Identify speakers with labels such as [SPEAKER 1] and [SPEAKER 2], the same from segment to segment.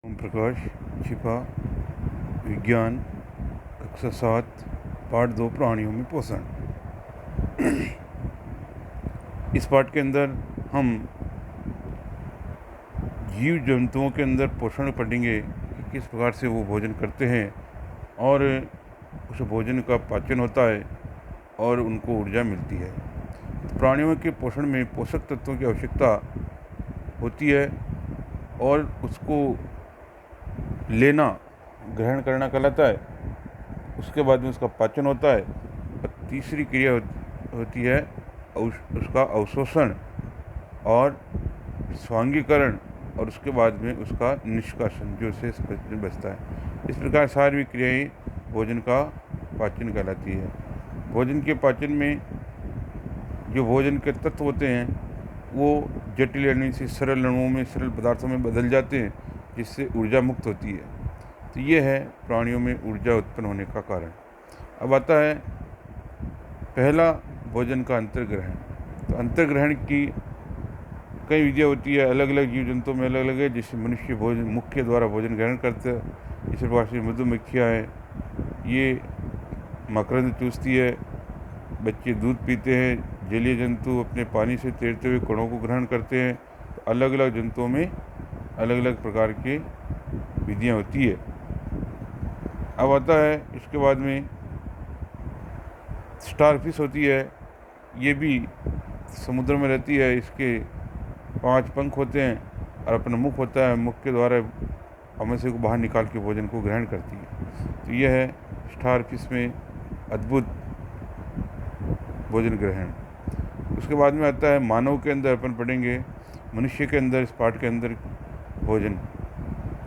[SPEAKER 1] ओम प्रकाश छिपा विज्ञान कक्षा 7 पाठ 2 प्राणियों में पोषण। इस पाठ के अंदर हम जीव जंतुओं के अंदर पोषण पढ़ेंगे कि किस प्रकार से वो भोजन करते हैं और उस भोजन का पाचन होता है और उनको ऊर्जा मिलती है। प्राणियों के पोषण में पोषक तत्वों की आवश्यकता होती है और उसको लेना ग्रहण करना कहलाता है। उसके बाद में उसका पाचन होता है और तीसरी क्रिया होती है उसका अवशोषण और स्वांगीकरण और उसके बाद में उसका निष्कासन जो शेष बचता है। इस प्रकार सारी क्रियाएं भोजन का पाचन कहलाती है। भोजन के पाचन में जो भोजन के तत्व होते हैं वो जटिल यानी से सरल अणुओं में सरल पदार्थों में बदल जाते हैं जिससे ऊर्जा मुक्त होती है। तो ये है प्राणियों में ऊर्जा उत्पन्न होने का कारण। अब आता है पहला भोजन का अंतर्ग्रहण। तो अंतर्ग्रहण की कई विधियाँ होती है, अलग अलग जीव जंतुओं में अलग अलग है। जैसे मनुष्य भोजन मुख के द्वारा भोजन ग्रहण करते हैं। इस प्रकार से मधुमक्खियाँ हैं, ये मकरंद चूसती है, बच्चे दूध पीते हैं, जलीय जंतु अपने पानी से तैरते हुए कणों को ग्रहण करते हैं। तो अलग अलग जंतुओं में अलग अलग प्रकार की विधियाँ होती है। अब आता है इसके बाद में स्टारफिश होती है, ये भी समुद्र में रहती है। इसके 5 पंख होते हैं और अपना मुख होता है, मुख के द्वारा अमृत को बाहर निकाल के भोजन को ग्रहण करती है। तो यह है स्टारफिश में अद्भुत भोजन ग्रहण। उसके बाद में आता है मानव के अंदर, अपन पढ़ेंगे मनुष्य के अंदर इस पाठ के अंदर भोजन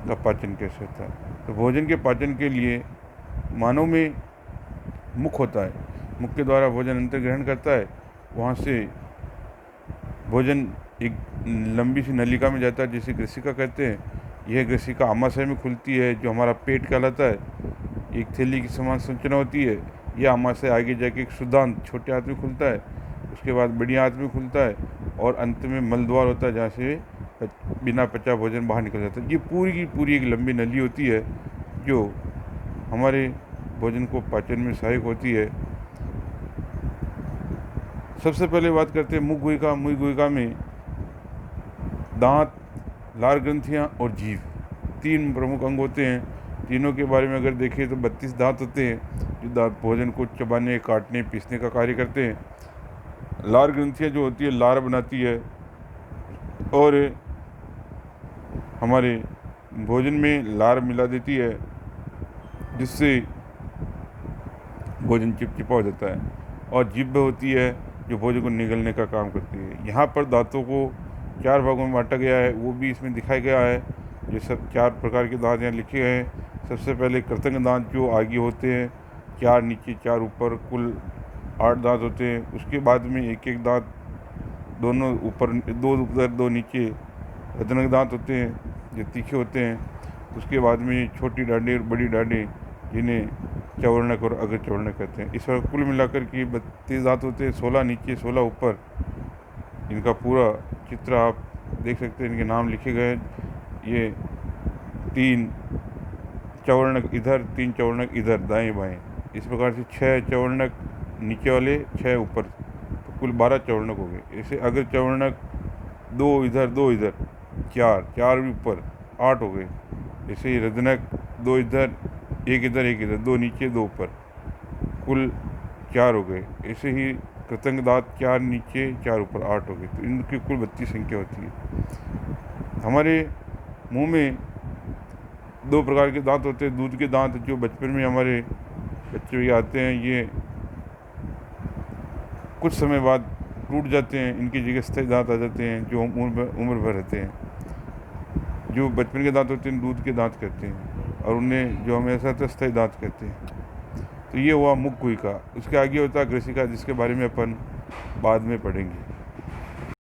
[SPEAKER 1] का पाचन कैसे होता है। तो भोजन के पाचन के लिए मानव में मुख होता है, मुख के द्वारा भोजन अंतर ग्रहण करता है। वहाँ से भोजन एक लंबी सी नलिका में जाता है जिसे ग्रसिका कहते हैं। यह ग्रसिका आमाशय में खुलती है जो हमारा पेट कहलाता है। एक थैली की समान संरचना होती है। यह आमाशय आगे जाके एक शुद्धांत छोटे हाथ में खुलता है, उसके बाद बड़ी हाथ में खुलता है और अंत में मलद्वार होता है जहाँ से बिना पचा भोजन बाहर निकल जाता है। ये पूरी की पूरी एक लंबी नली होती है जो हमारे भोजन को पाचन में सहायक होती है। सबसे पहले बात करते हैं मुख गुहिका। मुख गुहिका में दांत, लार ग्रंथियाँ और जीभ 3 प्रमुख अंग होते हैं। तीनों के बारे में अगर देखें तो 32 दांत होते हैं जो दांत भोजन को चबाने, काटने, पीसने का कार्य करते हैं। लार ग्रंथियाँ जो होती है लार बनाती है और हमारे भोजन में लार मिला देती है जिससे भोजन चिपचिपा हो जाता है। और जीभ होती है जो भोजन को निगलने का काम करती है। यहाँ पर दांतों को 4 भागों में बांटा गया है, वो भी इसमें दिखाया गया है। ये सब 4 प्रकार के दांत यहाँ लिखे गए हैं। सबसे पहले कृतंग दांत जो आगे होते हैं, 4 नीचे 4 ऊपर, कुल 8 दांत होते हैं। उसके बाद में एक एक दांत दोनों ऊपर, 2 ऊपर 2 नीचे रत्नक दांत होते हैं जो तीखे होते हैं। उसके बाद में छोटी डांडी और बड़ी डांडी जिन्हें चवर्णक और अग्र चवर्णक कहते हैं। इस पर कुल मिलाकर के 32 दांत होते हैं, 16 नीचे 16 ऊपर। इनका पूरा चित्र आप देख सकते हैं, इनके नाम लिखे गए। ये 3 चवर्णक इधर, 3 चवर्णक इधर दाएं बाएं। इस प्रकार से 6 चवर्णक नीचे वाले, 6 ऊपर, तो कुल 12 चवर्णक हो गए। ऐसे अग्र चवर्णक 2 इधर 2 इधर, 4 भी ऊपर, 8 हो गए। ऐसे ही रदनक 2 इधर, 1 इधर 1 इधर, 2 नीचे 2 ऊपर, कुल 4 हो गए। ऐसे ही कृतंग दांत 4 नीचे 4 ऊपर, 8 हो गए। तो इनकी कुल 32 संख्या होती है। हमारे मुंह में 2 प्रकार के दांत होते हैं। दूध के दांत जो बचपन में हमारे बच्चे आते हैं, ये कुछ समय बाद टूट जाते हैं, इनकी जगह स्थायी दांत आ जाते हैं जो उम्र भर रहते हैं। जो बचपन के दांत होते हैं दूध के दांत कहते हैं और उन्हें जो हमेशा स्थायी दांत कहते हैं। तो ये हुआ मुख गुहिका। उसके आगे होता है ग्रसिका जिसके बारे में अपन बाद में पढ़ेंगे।